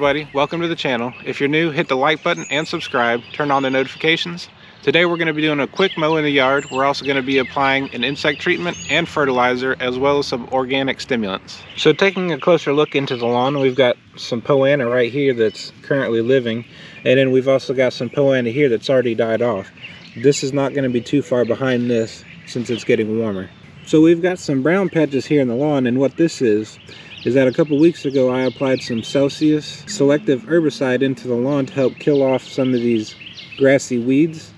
everybody, welcome to the channel. If you're new, hit the like button and subscribe, turn on the notifications. Today we're going to be doing a quick mow in the yard. We're also going to be applying an insect treatment and fertilizer, as well as some organic stimulants. So taking a closer look into the lawn, we've got some poana right here that's currently living, and then we've also got some poana here that's already died off. This is not going to be too far behind this since it's getting warmer. So we've got some brown patches here in the lawn, and what this is that a couple weeks ago I applied some Celsius selective herbicide into the lawn to help kill off some of these grassy weeds,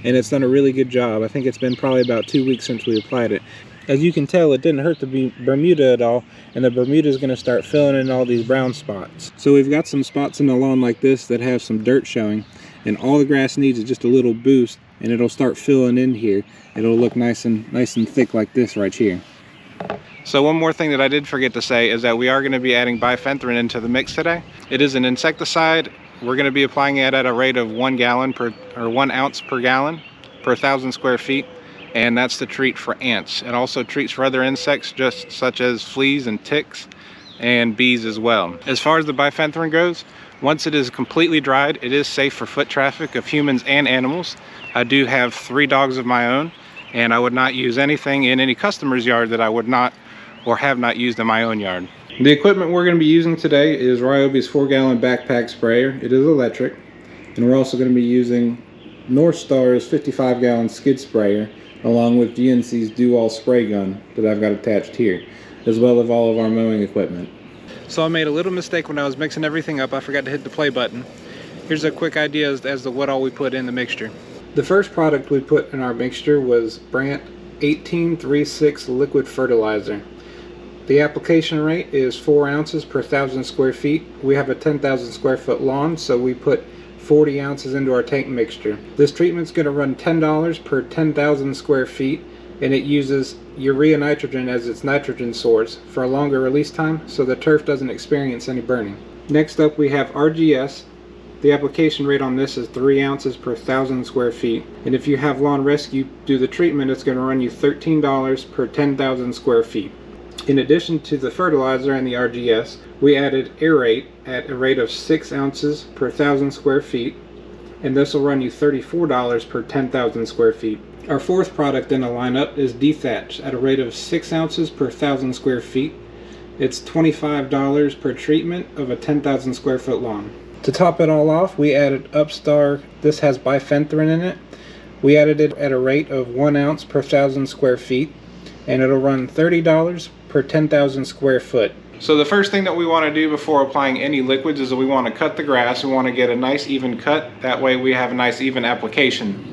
and it's done a really good job. I think it's been probably about 2 weeks since we applied it. As you can tell, it didn't hurt the Bermuda at all, and the Bermuda is going to start filling in all these brown spots. So we've got some spots in the lawn like this that have some dirt showing, and all the grass needs is just a little boost, and it'll start filling in here. It'll look nice and thick like this right here. So one more thing that I did forget to say is that we are going to be adding Bifenthrin into the mix today. It is an insecticide. We're going to be applying it at a rate of 1 ounce per gallon per 1,000 square feet, and that's to treat for ants. It also treats for other insects, just such as fleas and ticks and bees as well. As far as the Bifenthrin goes, once it is completely dried, it is safe for foot traffic of humans and animals. I do have 3 dogs of my own, and I would not use anything in any customer's yard that I would not or have not used in my own yard. The equipment we're going to be using today is Ryobi's 4-gallon backpack sprayer. It is electric, and we're also going to be using UpStar's 55-gallon skid sprayer, along with Gnc's Dual Spray Gun that I've got attached here, as well as all of our mowing equipment. So I made a little mistake when I was mixing everything up. I forgot to hit the play button. Here's a quick idea as to what all we put in the mixture. The first product we put in our mixture was Brandt 1836 liquid fertilizer. The application rate is 4 ounces per 1,000 square feet. We have a 10,000 square foot lawn, so we put 40 ounces into our tank mixture. This treatment's going to run $10 per 10,000 square feet, and it uses urea nitrogen as its nitrogen source for a longer release time, so the turf doesn't experience any burning. Next up we have RGS. The application rate on this is 3 ounces per 1,000 square feet, and if you have Lawn Rescue do the treatment, it's going to run you $13 per 10,000 square feet. In addition to the fertilizer and the RGS, we added Aerate at a rate of 6 ounces per 1,000 square feet, and this will run you $34 per 10,000 square feet. Our fourth product in the lineup is Dethatch at a rate of 6 ounces per 1,000 square feet. It's $25 per treatment of a 10,000 square foot lawn. To top it all off, we added UpStar. This has Bifenthrin in it. We added it at a rate of 1 ounce per 1,000 square feet, and it'll run $30 per 10,000 square foot. So the first thing that we want to do before applying any liquids is that we want to cut the grass. We want to get a nice even cut. That way we have a nice even application.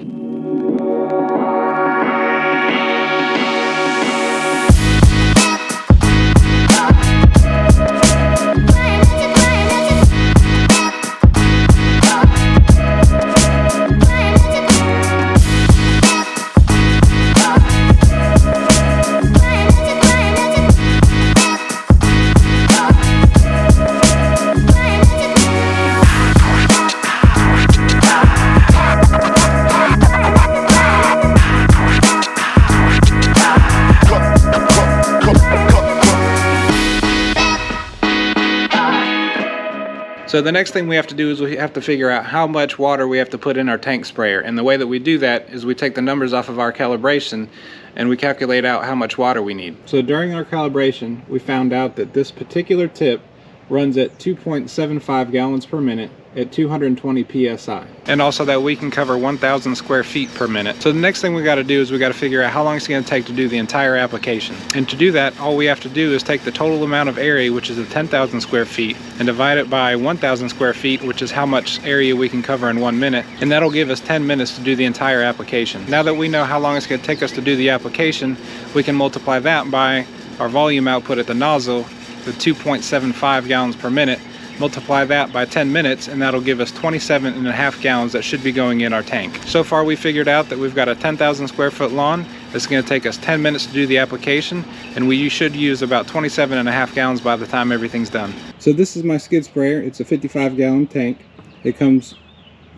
So the next thing we have to do is we have to figure out how much water we have to put in our tank sprayer. And the way that we do that is we take the numbers off of our calibration and we calculate out how much water we need. So during our calibration, we found out that this particular tip runs at 2.75 gallons per minute at 220 psi, and also that we can cover 1,000 square feet per minute. So the next thing we got to do is we got to figure out how long it's going to take to do the entire application. And to do that, all we have to do is take the total amount of area, which is the 10,000 square feet, and divide it by 1,000 square feet, which is how much area we can cover in 1 minute, and that'll give us 10 minutes to do the entire application. Now that we know how long it's going to take us to do the application, we can multiply that by our volume output at the nozzle, the 2.75 gallons per minute, multiply that by 10 minutes, and that'll give us 27.5 gallons that should be going in our tank. So far we figured out that we've got a 10,000 square foot lawn. It's going to take us 10 minutes to do the application, and we should use about 27.5 gallons by the time everything's done. So this is my skid sprayer. It's a 55-gallon tank. It comes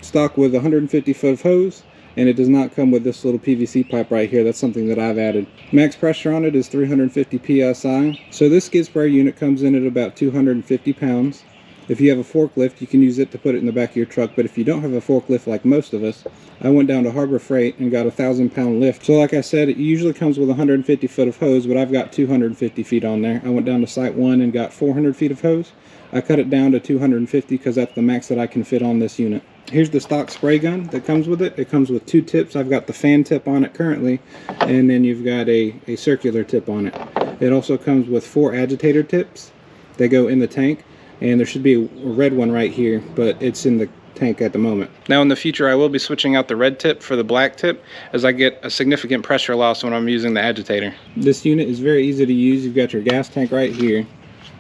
stock with a 150-foot hose, and it does not come with this little PVC pipe right here. That's something that I've added. Max pressure on it is 350 psi. So this skid sprayer unit comes in at about 250 pounds. If you have a forklift, you can use it to put it in the back of your truck, but if you don't have a forklift like most of us, I went down to Harbor Freight and got a 1,000-pound lift. So like I said, it usually comes with 150 foot of hose, but I've got 250 feet on there. I went down to Site 1 and got 400 feet of hose. I cut it down to 250 because that's the max that I can fit on this unit. Here's the stock spray gun that comes with it. It comes with 2 tips. I've got the fan tip on it currently, and then you've got a circular tip on it. It also comes with 4 agitator tips. They go in the tank, and there should be a red one right here, but it's in the tank at the moment. Now in the future, I will be switching out the red tip for the black tip, as I get a significant pressure loss when I'm using the agitator. This unit is very easy to use. You've got your gas tank right here.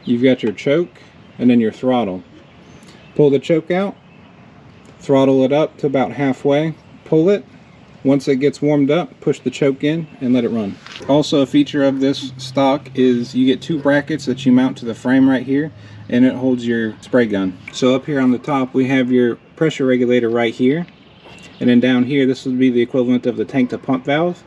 You've got your choke, and then your throttle. Pull the choke out, throttle it up to about halfway, pull it. Once it gets warmed up, push the choke in and let it run. Also, a feature of this stock is you get 2 brackets that you mount to the frame right here, and it holds your spray gun. So up here on the top, we have your pressure regulator right here, and then down here, this would be the equivalent of the tank to pump valve,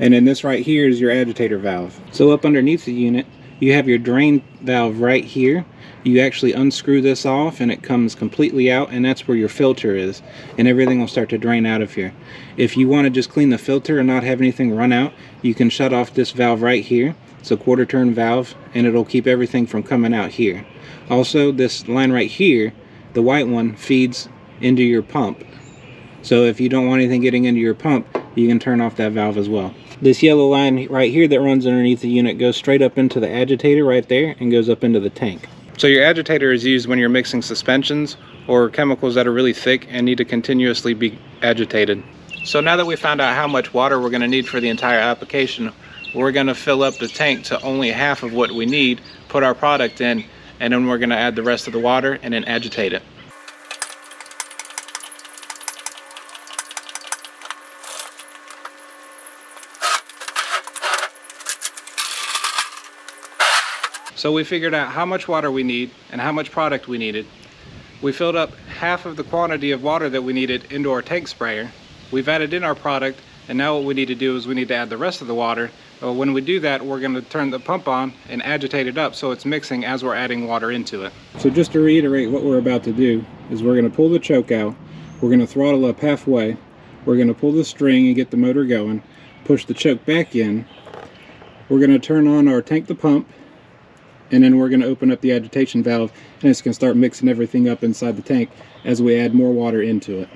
and then this right here is your agitator valve. So up underneath the unit, you have your drain valve right here. You actually unscrew this off and it comes completely out, and that's where your filter is, and everything will start to drain out of here. If you want to just clean the filter and not have anything run out, you can shut off this valve right here. It's a 1/4 turn valve, and it'll keep everything from coming out here. Also, this line right here, the white one, feeds into your pump. So if you don't want anything getting into your pump, you can turn off that valve as well. This yellow line right here that runs underneath the unit goes straight up into the agitator right there and goes up into the tank. So your agitator is used when you're mixing suspensions or chemicals that are really thick and need to continuously be agitated. So now that we found out how much water we're going to need for the entire application, we're going to fill up the tank to only half of what we need, put our product in, and then we're going to add the rest of the water and then agitate it. So we figured out how much water we need and how much product we needed. We filled up half of the quantity of water that we needed into our tank sprayer. We've added in our product, and now what we need to do is we need to add the rest of the water. When we do that, we're going to turn the pump on and agitate it up so it's mixing as we're adding water into it. So just to reiterate, what we're about to do is we're going to pull the choke out, we're going to throttle up halfway, we're going to pull the string and get the motor going, push the choke back in, we're going to turn on our tank to pump, and then we're going to open up the agitation valve, and it's going to start mixing everything up inside the tank as we add more water into it.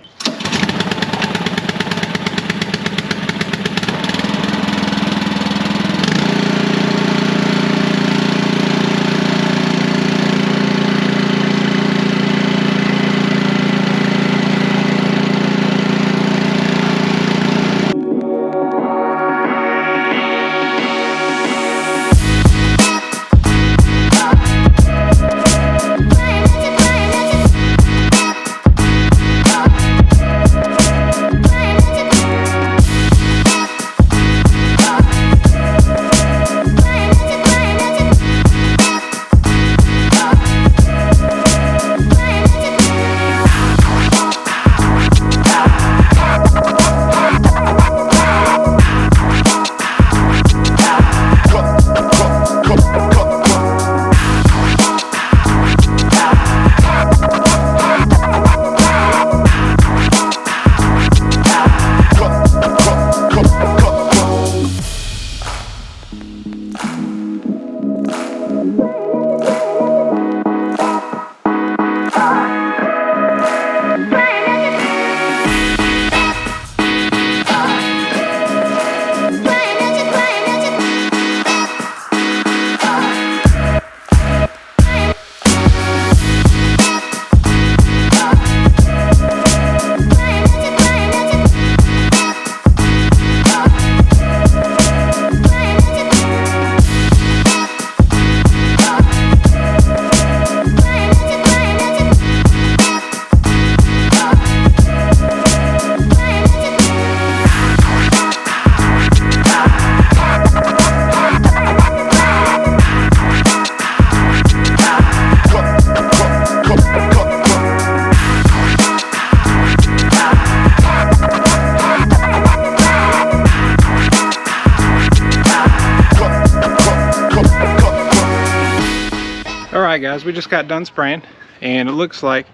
guys, we just got done spraying, and it looks like,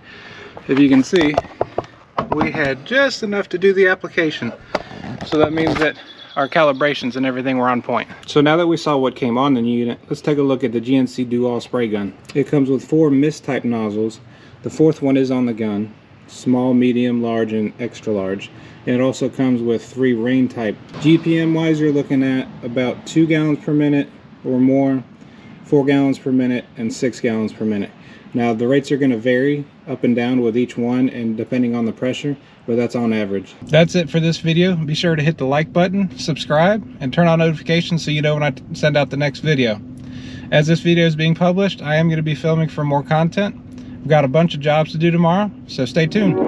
if you can see, we had just enough to do the application. So that means that our calibrations and everything were on point. So now that we saw what came on the unit, let's take a look at the Gnc Dual Spray Gun. It comes with 4 mist type nozzles. The 4th one is on the gun: small, medium, large, and extra large. And it also comes with 3 rain type. GPM wise, you're looking at about 2 gallons per minute or more, 4 gallons per minute, and 6 gallons per minute. Now the rates are going to vary up and down with each one and depending on the pressure, but that's on average. That's it for this video. Be sure to hit the like button, subscribe, and turn on notifications so you know when I send out the next video. As this video is being published, I am going to be filming for more content. We've got a bunch of jobs to do tomorrow, so stay tuned.